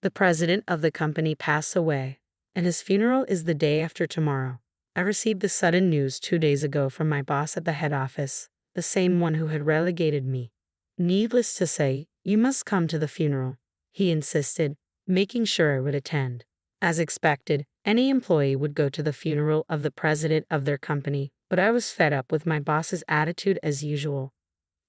The president of the company passed away, and his funeral is the day after tomorrow. I received the sudden news 2 days ago from my boss at the head office, the same one who had relegated me. Needless to say, you must come to the funeral, he insisted, making sure I would attend. As expected, any employee would go to the funeral of the president of their company, but I was fed up with my boss's attitude as usual.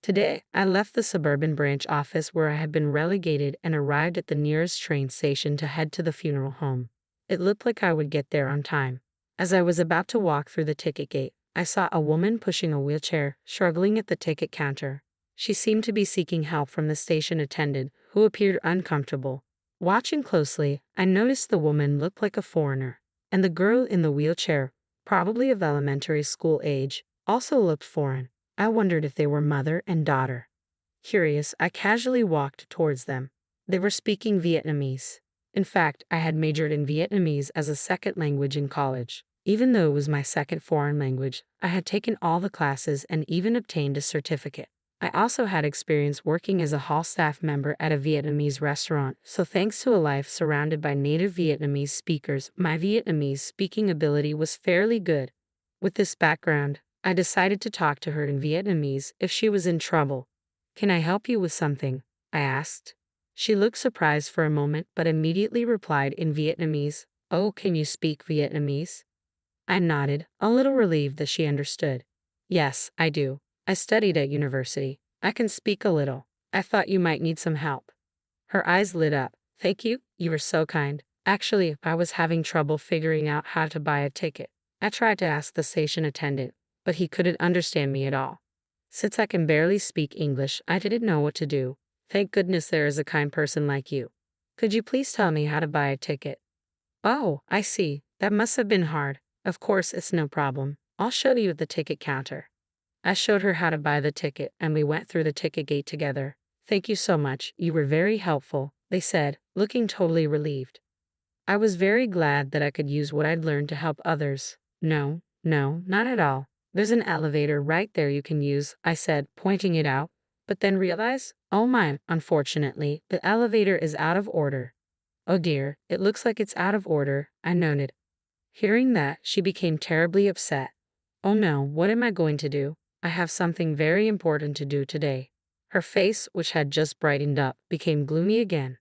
Today, I left the suburban branch office where I had been relegated and arrived at the nearest train station to head to the funeral home. It looked like I would get there on time. As I was about to walk through the ticket gate, I saw a woman pushing a wheelchair, struggling at the ticket counter. She seemed to be seeking help from the station attendant, who appeared uncomfortable. Watching closely, I noticed the woman looked like a foreigner, and the girl in the wheelchair, probably of elementary school age, also looked foreign. I wondered if they were mother and daughter. Curious, I casually walked towards them. They were speaking Vietnamese. In fact, I had majored in Vietnamese as a second language in college. Even though it was my second foreign language, I had taken all the classes and even obtained a certificate. I also had experience working as a hall staff member at a Vietnamese restaurant, so thanks to a life surrounded by native Vietnamese speakers, my Vietnamese speaking ability was fairly good. With this background, I decided to talk to her in Vietnamese if she was in trouble. "Can I help you with something?" I asked. She looked surprised for a moment but immediately replied in Vietnamese, "Oh, can you speak Vietnamese?" I nodded, a little relieved that she understood. "Yes, I do. I studied at university. I can speak a little. I thought you might need some help." Her eyes lit up. "Thank you, you were so kind. Actually, I was having trouble figuring out how to buy a ticket. I tried to ask the station attendant, but he couldn't understand me at all. Since I can barely speak English, I didn't know what to do. Thank goodness there is a kind person like you. Could you please tell me how to buy a ticket?" "Oh, I see. That must have been hard. Of course, it's no problem. I'll show you at the ticket counter." I showed her how to buy the ticket, and we went through the ticket gate together. "Thank you so much. You were very helpful," they said, looking totally relieved. I was very glad that I could use what I'd learned to help others. "No, not at all. There's an elevator right there you can use," I said, pointing it out, but then realized, oh my, unfortunately, the elevator is out of order. "Oh dear, it looks like it's out of order," I noted. Hearing that, she became terribly upset. "Oh no, what am I going to do? I have something very important to do today." Her face, which had just brightened up, became gloomy again.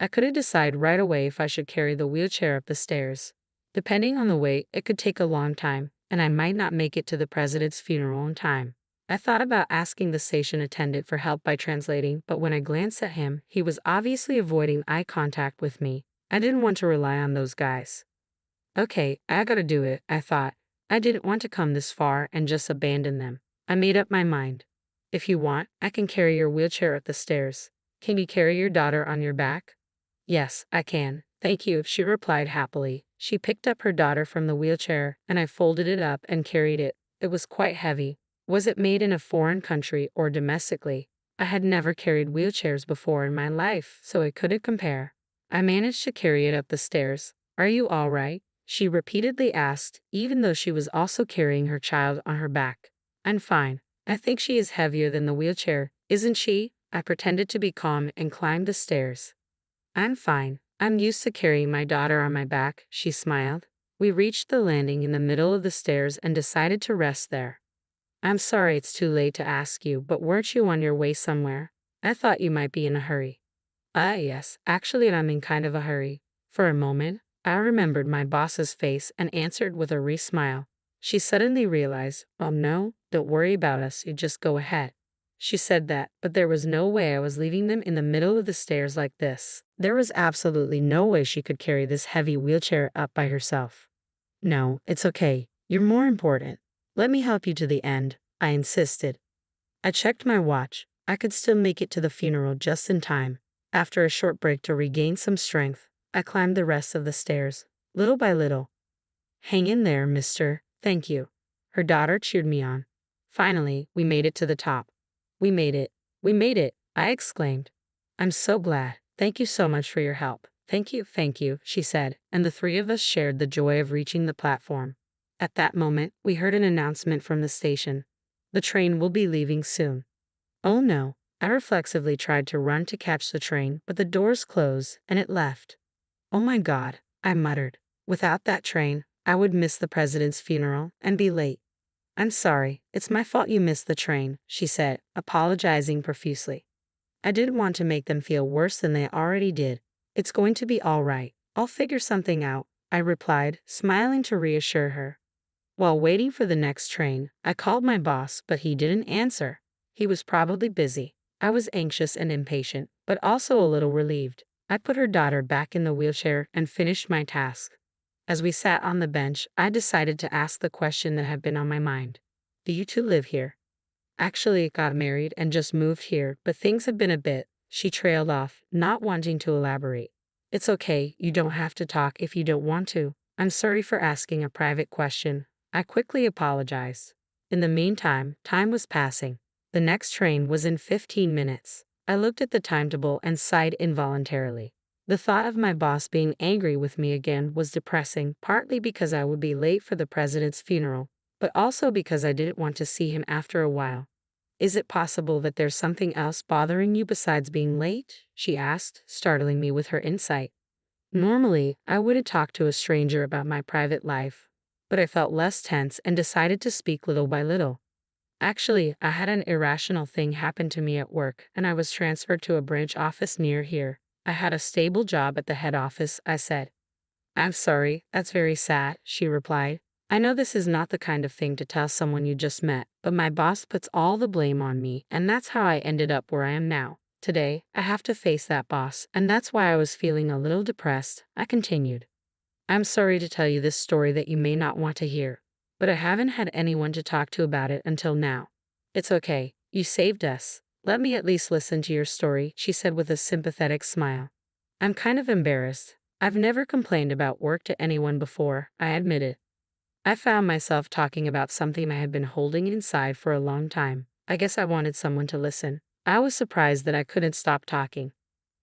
I couldn't decide right away if I should carry the wheelchair up the stairs. Depending on the weight, it could take a long time, and I might not make it to the president's funeral in time. I thought about asking the station attendant for help by translating, but when I glanced at him, he was obviously avoiding eye contact with me. I didn't want to rely on those guys. "Okay, I gotta do it," I thought. I didn't want to come this far and just abandon them. I made up my mind. "If you want, I can carry your wheelchair up the stairs. Can you carry your daughter on your back?" "Yes, I can. Thank you," she replied happily. She picked up her daughter from the wheelchair, and I folded it up and carried it. It was quite heavy. Was it made in a foreign country or domestically? I had never carried wheelchairs before in my life, so I couldn't compare. I managed to carry it up the stairs. "Are you all right?" she repeatedly asked, even though she was also carrying her child on her back. "I'm fine. I think she is heavier than the wheelchair, isn't she?" I pretended to be calm and climbed the stairs. "I'm fine. I'm used to carrying my daughter on my back," she smiled. We reached the landing in the middle of the stairs and decided to rest there. "I'm sorry it's too late to ask you, but weren't you on your way somewhere? I thought you might be in a hurry." Yes, actually I'm in kind of a hurry." For a moment, I remembered my boss's face and answered with a smile. She suddenly realized, "Oh no, don't worry about us, you just go ahead." She said that, but there was no way I was leaving them in the middle of the stairs like this. There was absolutely no way she could carry this heavy wheelchair up by herself. "No, it's okay. You're more important. Let me help you to the end," I insisted. I checked my watch. I could still make it to the funeral just in time. After a short break to regain some strength, I climbed the rest of the stairs, little by little. "Hang in there, mister. Thank you." Her daughter cheered me on. Finally, we made it to the top. "We made it. We made it," I exclaimed. "I'm so glad. Thank you so much for your help." Thank you," she said, and the three of us shared the joy of reaching the platform. At that moment, we heard an announcement from the station. "The train will be leaving soon." "Oh no." I reflexively tried to run to catch the train, but the doors closed and it left. Oh my God, I muttered. Without that train, I would miss the president's funeral and be late. I'm sorry, it's my fault you missed the train, she said, apologizing profusely. I didn't want to make them feel worse than they already did. It's going to be all right. I'll figure something out, I replied, smiling to reassure her. While waiting for the next train, I called my boss, but he didn't answer. He was probably busy. I was anxious and impatient, but also a little relieved. I put her daughter back in the wheelchair and finished my task. As we sat on the bench, I decided to ask the question that had been on my mind. Do you two live here? Actually, got married and just moved here, but things have been a bit, she trailed off, not wanting to elaborate. It's okay, you don't have to talk if you don't want to. I'm sorry for asking a private question. I quickly apologized. In the meantime, time was passing. The next train was in 15 minutes. I looked at the timetable and sighed involuntarily. The thought of my boss being angry with me again was depressing, partly because I would be late for the president's funeral, but also because I didn't want to see him after a while. Is it possible that there's something else bothering you besides being late? She asked, startling me with her insight. Normally, I wouldn't talk to a stranger about my private life, but I felt less tense and decided to speak little by little. Actually, I had an irrational thing happen to me at work, and I was transferred to a branch office near here. I had a stable job at the head office, I said. I'm sorry, that's very sad, she replied. I know this is not the kind of thing to tell someone you just met, but my boss puts all the blame on me, and that's how I ended up where I am now. Today, I have to face that boss, and that's why I was feeling a little depressed, I continued. I'm sorry to tell you this story that you may not want to hear, but I haven't had anyone to talk to about it until now. It's okay, you saved us. Let me at least listen to your story, she said with a sympathetic smile. I'm kind of embarrassed. I've never complained about work to anyone before, I admitted. I found myself talking about something I had been holding inside for a long time. I guess I wanted someone to listen. I was surprised that I couldn't stop talking.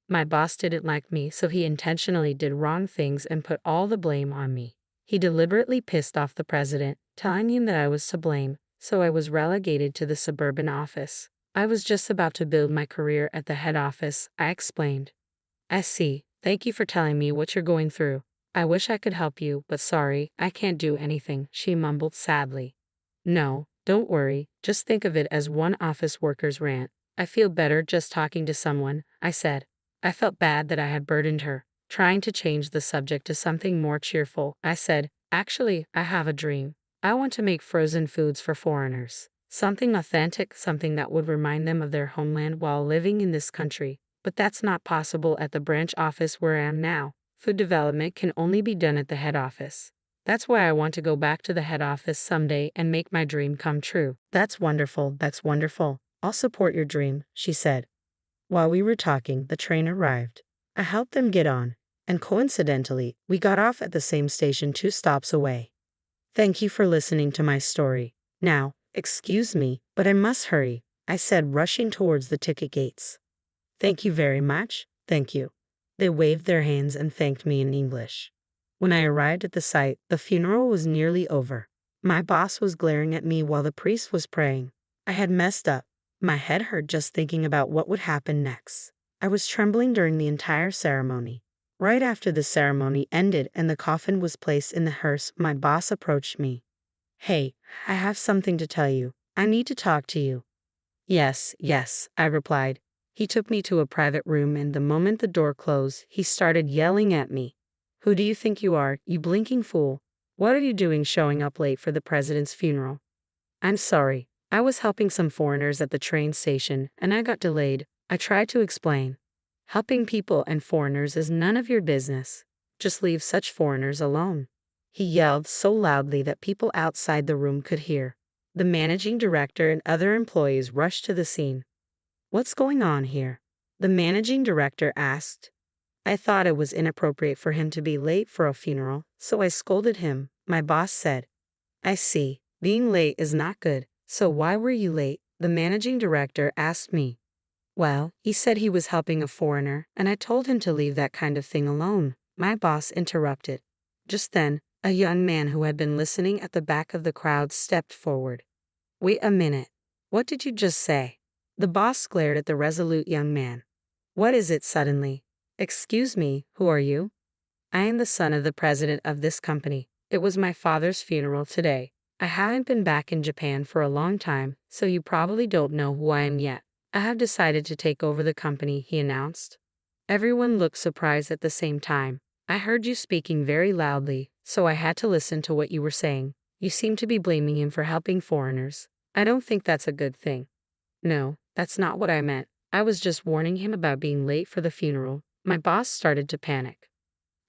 My boss didn't like me, so he intentionally did wrong things and put all the blame on me. He deliberately pissed off the president, telling him that I was to blame, so I was relegated to the suburban office. I was just about to build my career at the head office, I explained. I see. Thank you for telling me what you're going through. I wish I could help you, but sorry, I can't do anything, she mumbled sadly. No, don't worry, just think of it as one office worker's rant. I feel better just talking to someone, I said. I felt bad that I had burdened her. Trying to change the subject to something more cheerful, I said, actually, I have a dream. I want to make frozen foods for foreigners. Something authentic, something that would remind them of their homeland while living in this country. But that's not possible at the branch office where I am now. Food development can only be done at the head office. That's why I want to go back to the head office someday and make my dream come true. That's wonderful, that's wonderful. I'll support your dream, she said. While we were talking, the train arrived. I helped them get on, and coincidentally, we got off at the same station 2 stops away. Thank you for listening to my story. Now, excuse me, but I must hurry, I said, rushing towards the ticket gates. Thank you very much, thank you. They waved their hands and thanked me in English. When I arrived at the site, the funeral was nearly over. My boss was glaring at me while the priest was praying. I had messed up. My head hurt just thinking about what would happen next. I was trembling during the entire ceremony. Right after the ceremony ended and the coffin was placed in the hearse, my boss approached me. Hey, I have something to tell you. I need to talk to you. Yes, I replied. He took me to a private room, and the moment the door closed, he started yelling at me. Who do you think you are, you blinking fool? What are you doing showing up late for the president's funeral? I'm sorry. I was helping some foreigners at the train station, and I got delayed. I tried to explain. Helping people and foreigners is none of your business. Just leave such foreigners alone. He yelled so loudly that people outside the room could hear. The managing director and other employees rushed to the scene. What's going on here? The managing director asked. I thought it was inappropriate for him to be late for a funeral, so I scolded him, my boss said. I see. Being late is not good. So why were you late? The managing director asked me. Well, he said he was helping a foreigner, and I told him to leave that kind of thing alone. My boss interrupted. Just then, a young man who had been listening at the back of the crowd stepped forward. Wait a minute. What did you just say? The boss glared at the resolute young man. What is it suddenly? Excuse me, who are you? I am the son of the president of this company. It was my father's funeral today. I haven't been back in Japan for a long time, so you probably don't know who I am yet. I have decided to take over the company, he announced. Everyone looked surprised at the same time. I heard you speaking very loudly, so I had to listen to what you were saying. You seem to be blaming him for helping foreigners. I don't think that's a good thing. No, that's not what I meant. I was just warning him about being late for the funeral. My boss started to panic.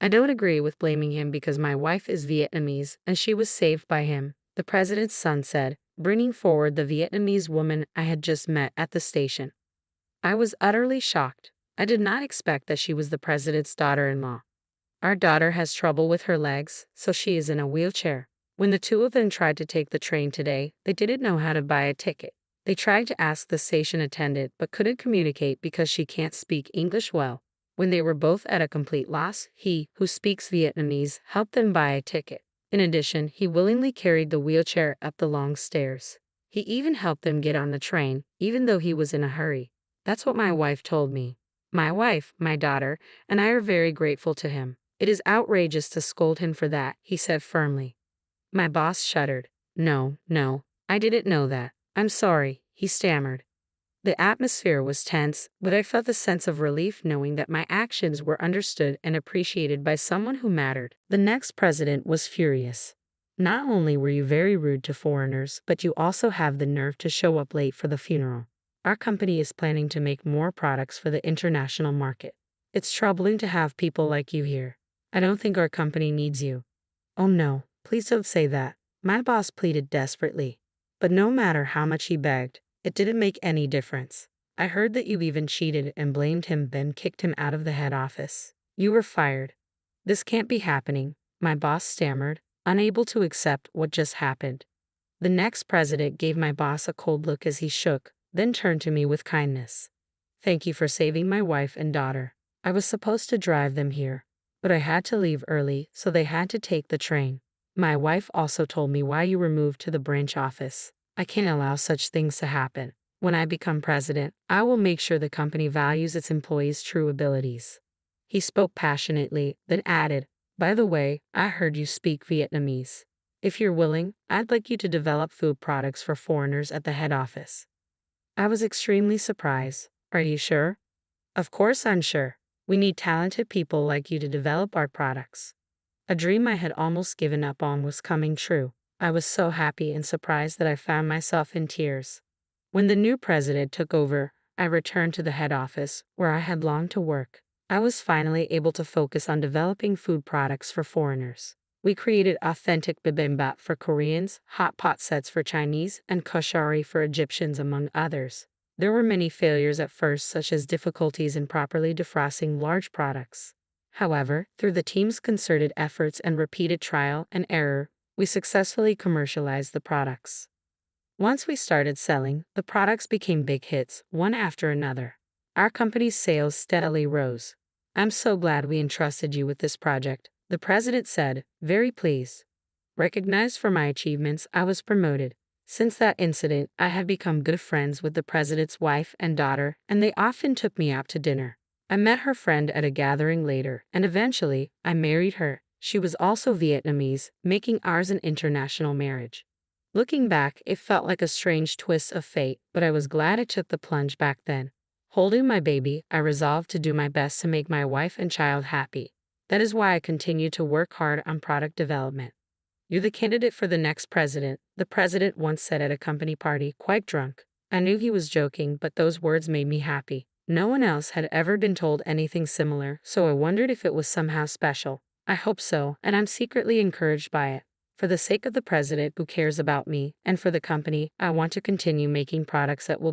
I don't agree with blaming him because my wife is Vietnamese and she was saved by him, the president's son said, bringing forward the Vietnamese woman I had just met at the station. I was utterly shocked. I did not expect that she was the president's daughter-in-law. Our daughter has trouble with her legs, so she is in a wheelchair. When the two of them tried to take the train today, they didn't know how to buy a ticket. They tried to ask the station attendant but couldn't communicate because she can't speak English well. When they were both at a complete loss, he, who speaks Vietnamese, helped them buy a ticket. In addition, he willingly carried the wheelchair up the long stairs. He even helped them get on the train, even though he was in a hurry. That's what my wife told me. My wife, my daughter, and I are very grateful to him. It is outrageous to scold him for that, he said firmly. My boss shuddered. No, I didn't know that. I'm sorry, he stammered. The atmosphere was tense, but I felt a sense of relief knowing that my actions were understood and appreciated by someone who mattered. The next president was furious. Not only were you very rude to foreigners, but you also have the nerve to show up late for the funeral. Our company is planning to make more products for the international market. It's troubling to have people like you here. I don't think our company needs you. Oh no, please don't say that, my boss pleaded desperately. But no matter how much he begged, it didn't make any difference. I heard that you even cheated and blamed him, then kicked him out of the head office. You were fired. This can't be happening, my boss stammered, unable to accept what just happened. The next president gave my boss a cold look as he shook, then turned to me with kindness. Thank you for saving my wife and daughter. I was supposed to drive them here, but I had to leave early, so they had to take the train. My wife also told me why you were moved to the branch office. I can't allow such things to happen. When I become president, I will make sure the company values its employees' true abilities. He spoke passionately, then added, by the way, I heard you speak Vietnamese. If you're willing, I'd like you to develop food products for foreigners at the head office. I was extremely surprised. Are you sure? Of course I'm sure. We need talented people like you to develop our products. A dream I had almost given up on was coming true. I was so happy and surprised that I found myself in tears. When the new president took over, I returned to the head office, where I had longed to work. I was finally able to focus on developing food products for foreigners. We created authentic bibimbap for Koreans, hot pot sets for Chinese, and koshari for Egyptians, among others. There were many failures at first, such as difficulties in properly defrosting large products. However, through the team's concerted efforts and repeated trial and error, we successfully commercialized the products. Once we started selling, the products became big hits, one after another. Our company's sales steadily rose. I'm so glad we entrusted you with this project, the president said, very pleased. Recognized for my achievements, I was promoted. Since that incident, I have become good friends with the president's wife and daughter, and they often took me out to dinner. I met her friend at a gathering later, and eventually, I married her. She was also Vietnamese, making ours an international marriage. Looking back, it felt like a strange twist of fate, but I was glad I took the plunge back then. Holding my baby, I resolved to do my best to make my wife and child happy. That is why I continue to work hard on product development. You're the candidate for the next president, the president once said at a company party, quite drunk. I knew he was joking, but those words made me happy. No one else had ever been told anything similar, so I wondered if it was somehow special. I hope so, and I'm secretly encouraged by it. For the sake of the president who cares about me, and for the company, I want to continue making products that will